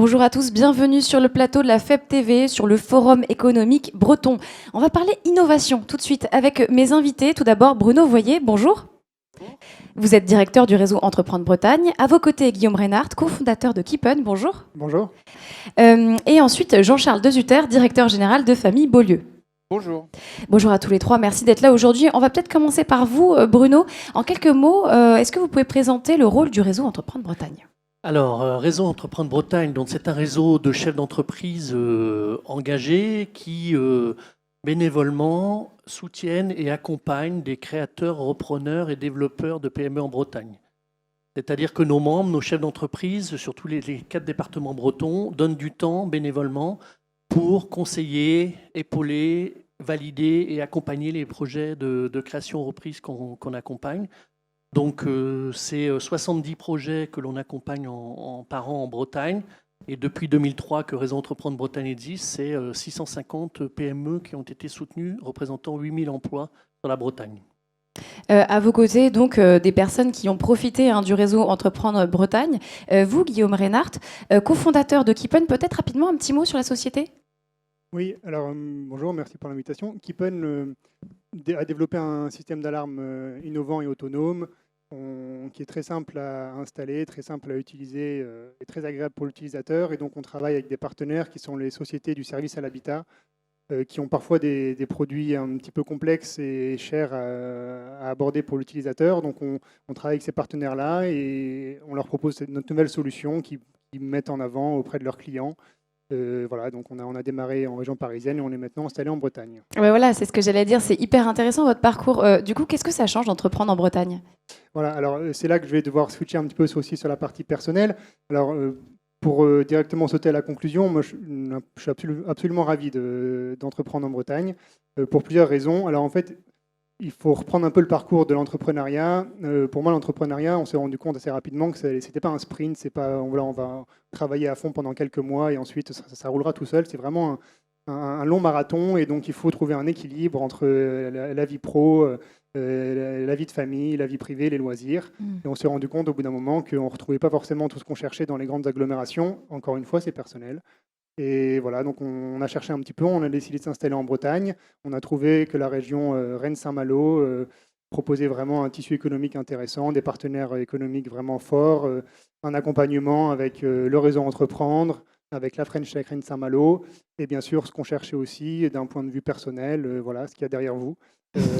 Bonjour à tous, bienvenue sur le plateau de la FEB TV, sur le Forum économique breton. On va parler innovation tout de suite avec mes invités. Tout d'abord, Bruno Voyer, bonjour. Vous êtes directeur du réseau Entreprendre Bretagne. À vos côtés, Guillaume Reynard, cofondateur de Keepen, bonjour. Bonjour. Et ensuite, Jean-Charles Dezutter, directeur général de Famille Beaulieu. Bonjour. Bonjour à tous les trois, merci d'être là aujourd'hui. On va peut-être commencer par vous, Bruno. En quelques mots, est-ce que vous pouvez présenter le rôle du réseau Entreprendre Bretagne ? Alors, Réseau Entreprendre Bretagne, donc c'est un réseau de chefs d'entreprise engagés qui bénévolement soutiennent et accompagnent des créateurs, repreneurs et développeurs de PME en Bretagne. C'est-à-dire que nos membres, nos chefs d'entreprise, sur tous les 4 départements bretons, donnent du temps bénévolement pour conseiller, épauler, valider et accompagner les projets de création reprise qu'on accompagne. Donc, c'est 70 projets que l'on accompagne par an en Bretagne. Et depuis 2003 que Réseau Entreprendre Bretagne existe, c'est 650 PME qui ont été soutenues, représentant 8000 emplois sur la Bretagne. À vos côtés, donc, des personnes qui ont profité du réseau Entreprendre Bretagne. Vous, Guillaume Reynard, cofondateur de Keepen, peut-être rapidement un petit mot sur la société ? Oui, alors bonjour, merci pour l'invitation. Keepen a développé un système d'alarme innovant et autonome qui est très simple à installer, très simple à utiliser et très agréable pour l'utilisateur. Et donc on travaille avec des partenaires qui sont les sociétés du service à l'habitat qui ont parfois des produits un petit peu complexes et chers à aborder pour l'utilisateur. Donc on travaille avec ces partenaires-là et on leur propose notre nouvelle solution qu'ils mettent en avant auprès de leurs clients. Voilà, donc on a démarré en région parisienne et on est maintenant installé en Bretagne. Ouais, voilà, c'est ce que j'allais dire, c'est hyper intéressant votre parcours. Du coup, qu'est-ce que ça change d'entreprendre en Bretagne ? Voilà, alors c'est là que je vais devoir switcher un petit peu aussi sur la partie personnelle. Alors pour directement sauter à la conclusion, moi je suis absolument ravi d'entreprendre en Bretagne pour plusieurs raisons. Alors en fait, il faut reprendre un peu le parcours de l'entrepreneuriat. Pour moi, l'entrepreneuriat, on s'est rendu compte assez rapidement que ce n'était pas un sprint, c'est pas on va travailler à fond pendant quelques mois et ensuite ça roulera tout seul. C'est vraiment un long marathon et donc il faut trouver un équilibre entre la vie pro, la vie de famille, la vie privée, les loisirs. Et on s'est rendu compte au bout d'un moment qu'on ne retrouvait pas forcément tout ce qu'on cherchait dans les grandes agglomérations. Encore une fois, c'est personnel. Et voilà, donc on a cherché un petit peu, on a décidé de s'installer en Bretagne. On a trouvé que la région Rennes-Saint-Malo proposait vraiment un tissu économique intéressant, des partenaires économiques vraiment forts, un accompagnement avec le réseau Entreprendre, avec la French Tech Rennes-Saint-Malo, et bien sûr ce qu'on cherchait aussi d'un point de vue personnel, voilà ce qu'il y a derrière vous.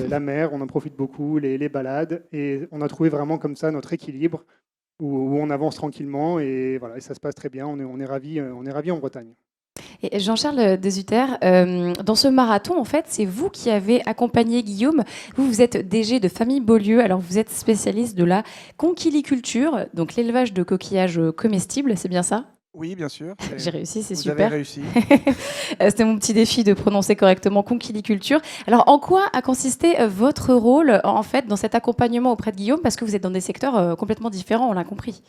La mer, on en profite beaucoup, les balades, et on a trouvé vraiment comme ça notre équilibre où on avance tranquillement et voilà, et ça se passe très bien. On est ravis en Bretagne. Et Jean-Charles Dezutter, dans ce marathon, en fait, c'est vous qui avez accompagné Guillaume. Vous êtes DG de Famille Beaulieu. Alors, vous êtes spécialiste de la conchiliculture, donc l'élevage de coquillages comestibles, c'est bien ça ? Oui, bien sûr. J'ai réussi, c'est Vous super. avez réussi. C'était mon petit défi de prononcer correctement conchiliculture. Alors, en quoi a consisté votre rôle, en fait, dans cet accompagnement auprès de Guillaume ? Parce que vous êtes dans des secteurs complètement différents, on l'a compris.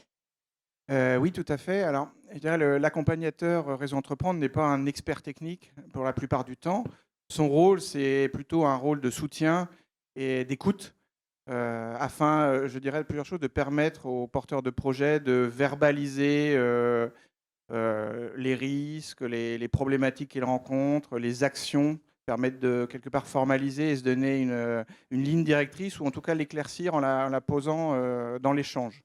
Oui, tout à fait. Alors, je dirais l'accompagnateur Réseau Entreprendre n'est pas un expert technique pour la plupart du temps. Son rôle, c'est plutôt un rôle de soutien et d'écoute afin, je dirais, plusieurs choses, de permettre aux porteurs de projets de verbaliser les risques, les problématiques qu'ils rencontrent, les actions, permettre de quelque part formaliser et se donner une ligne directrice ou en tout cas l'éclaircir en la posant dans l'échange.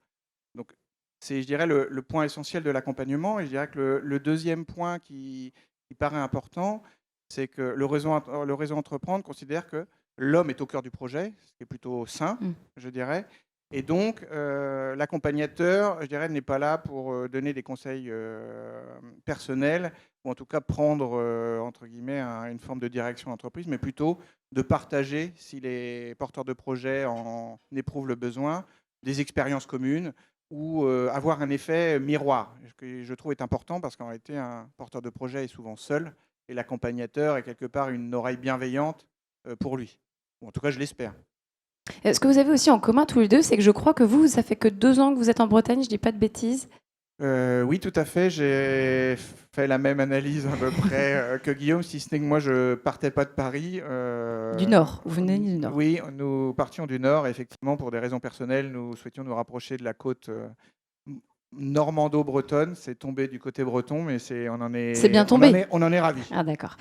Donc, c'est, je dirais, le point essentiel de l'accompagnement. Et je dirais que le deuxième point qui paraît important, c'est que le réseau Entreprendre considère que l'homme est au cœur du projet, ce qui est plutôt sain, je dirais. Et donc, l'accompagnateur, je dirais, n'est pas là pour donner des conseils personnels ou en tout cas prendre, entre guillemets, une forme de direction d'entreprise, mais plutôt de partager, si les porteurs de projets en éprouvent le besoin, des expériences communes ou avoir un effet miroir, ce que je trouve est important parce qu'en réalité, un porteur de projet est souvent seul et l'accompagnateur est quelque part une oreille bienveillante pour lui. Ou en tout cas, je l'espère. Ce que vous avez aussi en commun tous les deux, c'est que je crois que vous, ça fait que 2 ans que vous êtes en Bretagne, je dis pas de bêtises. Oui, tout à fait. J'ai fait la même analyse à peu près que Guillaume, si ce n'est que moi, je partais pas de Paris. Du Nord, vous venez du Nord. Oui, nous partions du Nord. Effectivement, pour des raisons personnelles, nous souhaitions nous rapprocher de la côte normando-bretonne. C'est tombé du côté breton, mais C'est bien tombé. On en est ravis. Ah d'accord.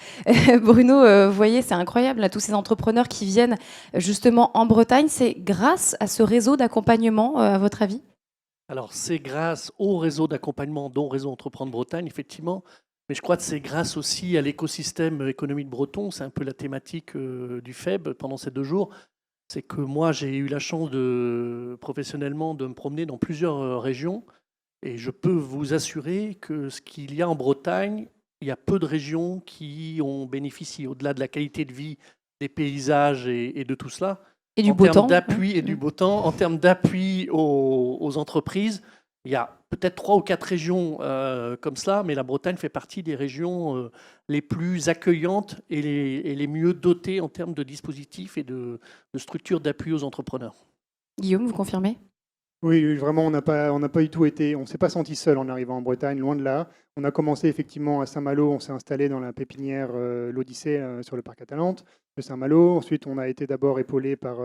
Bruno, vous voyez, c'est incroyable, là, tous ces entrepreneurs qui viennent justement en Bretagne. C'est grâce à ce réseau d'accompagnement, à votre avis? Alors, c'est grâce au réseau d'accompagnement, dont Réseau Entreprendre Bretagne, effectivement, mais je crois que c'est grâce aussi à l'écosystème économique breton. C'est un peu la thématique du FEB pendant ces 2 jours. C'est que moi, j'ai eu la chance professionnellement de me promener dans plusieurs régions, et je peux vous assurer que ce qu'il y a en Bretagne, il y a peu de régions qui ont bénéficié, au-delà de la qualité de vie, des paysages et de tout cela. Et du En beau termes temps. d'appui et du beau temps, en termes d'appui aux entreprises, il y a peut-être 3 ou 4 régions comme cela, mais la Bretagne fait partie des régions les plus accueillantes et les mieux dotées en termes de dispositifs et de structures d'appui aux entrepreneurs. Guillaume, vous confirmez? Oui, oui, vraiment, on n'a pas du tout été, on ne s'est pas senti seul en arrivant en Bretagne, loin de là. On a commencé effectivement à Saint-Malo, on s'est installé dans la pépinière l'Odyssée sur le parc Atalante de Saint-Malo. Ensuite, on a été d'abord épaulé par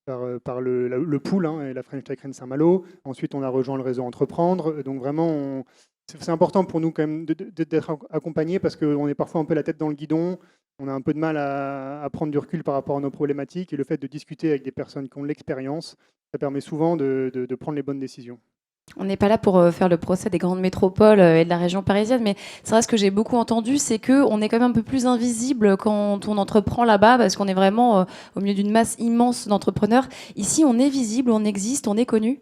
le pool et la French Tech Rennes Saint-Malo. Ensuite, on a rejoint le réseau Entreprendre. Donc vraiment, c'est important pour nous quand même d'être accompagnés parce qu'on est parfois un peu la tête dans le guidon. On a un peu de mal à prendre du recul par rapport à nos problématiques et le fait de discuter avec des personnes qui ont de l'expérience, ça permet souvent de prendre les bonnes décisions. On n'est pas là pour faire le procès des grandes métropoles et de la région parisienne, mais c'est vrai, ce que j'ai beaucoup entendu, c'est qu'on est quand même un peu plus invisible quand on entreprend là-bas, parce qu'on est vraiment au milieu d'une masse immense d'entrepreneurs. Ici, on est visible, on existe, on est connu.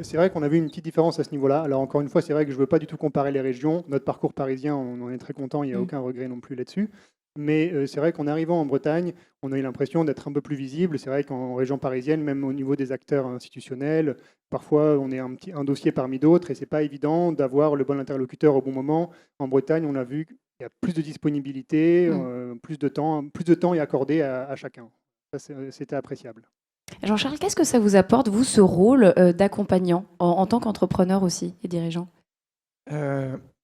C'est vrai qu'on a vu une petite différence à ce niveau-là. Alors encore une fois, c'est vrai que je ne veux pas du tout comparer les régions. Notre parcours parisien, on en est très content, il n'y a aucun regret non plus là-dessus. Mais c'est vrai qu'en arrivant en Bretagne, on a eu l'impression d'être un peu plus visible. C'est vrai qu'en région parisienne, même au niveau des acteurs institutionnels, parfois on est un dossier parmi d'autres et c'est pas évident d'avoir le bon interlocuteur au bon moment. En Bretagne, on a vu qu'il y a plus de disponibilité, plus de temps est accordé à chacun. Ça, c'était appréciable. Jean-Charles, qu'est-ce que ça vous apporte, vous, ce rôle d'accompagnant en tant qu'entrepreneur aussi et dirigeant?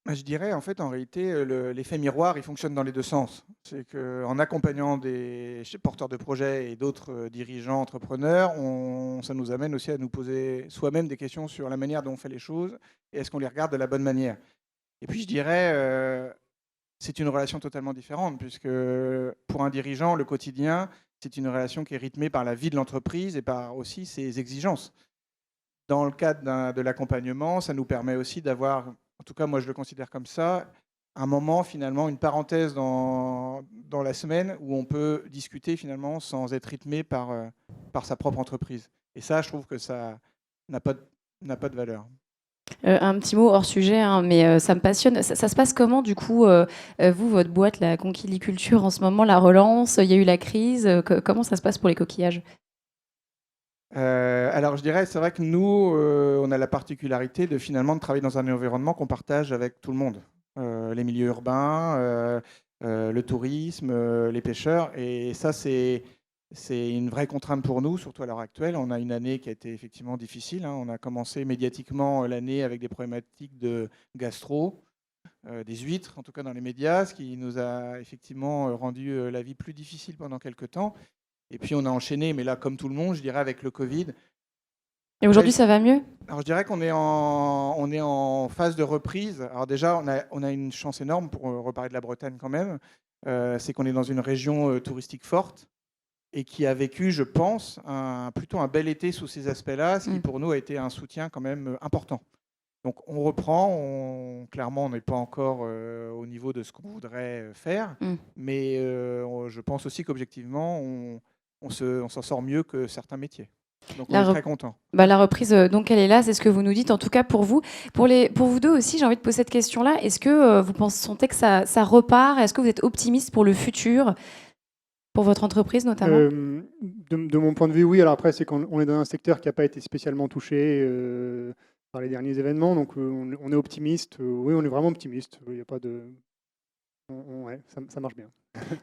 Je dirais, en fait, en réalité, l'effet miroir, il fonctionne dans les 2 sens. C'est qu'en accompagnant des porteurs de projets et d'autres dirigeants, entrepreneurs, ça nous amène aussi à nous poser soi-même des questions sur la manière dont on fait les choses et est-ce qu'on les regarde de la bonne manière. Et puis, je dirais, c'est une relation totalement différente, puisque pour un dirigeant, le quotidien, c'est une relation qui est rythmée par la vie de l'entreprise et par aussi ses exigences. Dans le cadre de l'accompagnement, ça nous permet aussi d'avoir, en tout cas moi je le considère comme ça, un moment finalement, une parenthèse dans la semaine où on peut discuter finalement sans être rythmé par sa propre entreprise. Et ça, je trouve que ça n'a pas de valeur. Un petit mot hors sujet, mais ça me passionne. Ça se passe comment, du coup, vous, votre boîte, la Conquiliculture, en ce moment, la relance, il y a eu la crise. Comment ça se passe pour les coquillages? Alors je dirais, c'est vrai que nous, on a la particularité de finalement de travailler dans un environnement qu'on partage avec tout le monde. Les milieux urbains, le tourisme, les pêcheurs. Et ça, c'est une vraie contrainte pour nous, surtout à l'heure actuelle. On a une année qui a été effectivement difficile. On a commencé médiatiquement l'année avec des problématiques de gastro, des huîtres, en tout cas dans les médias, ce qui nous a effectivement rendu la vie plus difficile pendant quelques temps. Et puis on a enchaîné, mais là, comme tout le monde, je dirais, avec le Covid. Et aujourd'hui, ça va mieux? Alors je dirais qu'on est en phase de reprise. Alors déjà, on a une chance énorme, pour reparler de la Bretagne quand même, c'est qu'on est dans une région touristique forte et qui a vécu, je pense, plutôt un bel été sous ces aspects-là, ce qui pour nous a été un soutien quand même important. Donc on reprend, clairement on n'est pas encore au niveau de ce qu'on voudrait faire, mais je pense aussi qu'objectivement on s'en sort mieux que certains métiers. Donc on est très content. La reprise, donc elle est là, c'est ce que vous nous dites, en tout cas pour vous. Pour vous deux aussi, j'ai envie de poser cette question-là. Est-ce que vous sentez que ça repart? Est-ce que vous êtes optimiste pour le futur, pour votre entreprise notamment? De mon point de vue, oui. Alors après, c'est qu'on est dans un secteur qui n'a pas été spécialement touché par les derniers événements, donc on est optimiste. Oui, on est vraiment optimiste. Il n'y a pas de... Ouais, ça marche bien.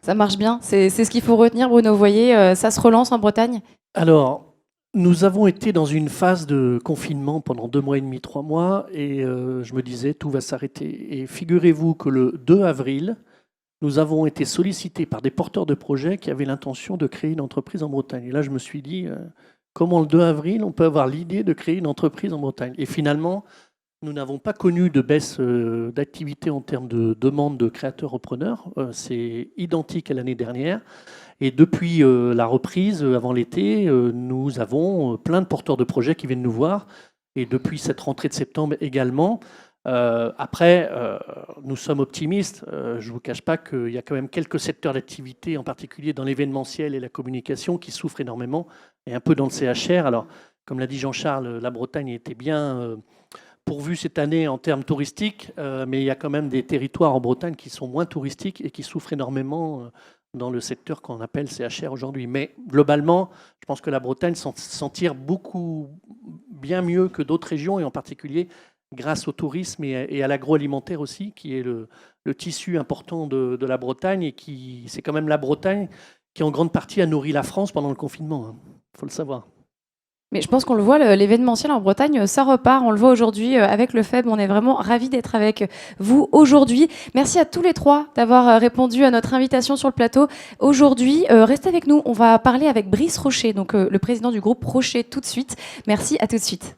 Ça marche bien, c'est ce qu'il faut retenir, Bruno. Vous voyez, ça se relance en Bretagne? Alors, nous avons été dans une phase de confinement pendant 2 mois et demi, 3 mois, et je me disais, tout va s'arrêter. Et figurez-vous que le 2 avril, nous avons été sollicités par des porteurs de projets qui avaient l'intention de créer une entreprise en Bretagne. Et là, je me suis dit, comment le 2 avril, on peut avoir l'idée de créer une entreprise en Bretagne? Et finalement, Nous n'avons pas connu de baisse d'activité en termes de demande de créateurs-repreneurs. C'est identique à l'année dernière. Et depuis la reprise, avant l'été, nous avons plein de porteurs de projets qui viennent nous voir. Et depuis cette rentrée de septembre également. Après, nous sommes optimistes. Je ne vous cache pas qu'il y a quand même quelques secteurs d'activité, en particulier dans l'événementiel et la communication, qui souffrent énormément, et un peu dans le CHR. Alors, comme l'a dit Jean-Charles, la Bretagne était bien pourvue cette année en termes touristiques, mais il y a quand même des territoires en Bretagne qui sont moins touristiques et qui souffrent énormément dans le secteur qu'on appelle CHR aujourd'hui. Mais globalement, je pense que la Bretagne s'en tire bien mieux que d'autres régions, et en particulier grâce au tourisme et à l'agroalimentaire aussi, qui est le tissu important de la Bretagne, et c'est quand même la Bretagne qui en grande partie a nourri la France pendant le confinement. Il faut le savoir. Mais je pense qu'on le voit, l'événementiel en Bretagne, ça repart. On le voit aujourd'hui avec le FEB. On est vraiment ravis d'être avec vous aujourd'hui. Merci à tous les trois d'avoir répondu à notre invitation sur le plateau. Aujourd'hui, restez avec nous. On va parler avec Brice Rocher, donc le président du groupe Rocher, tout de suite. Merci, à tout de suite.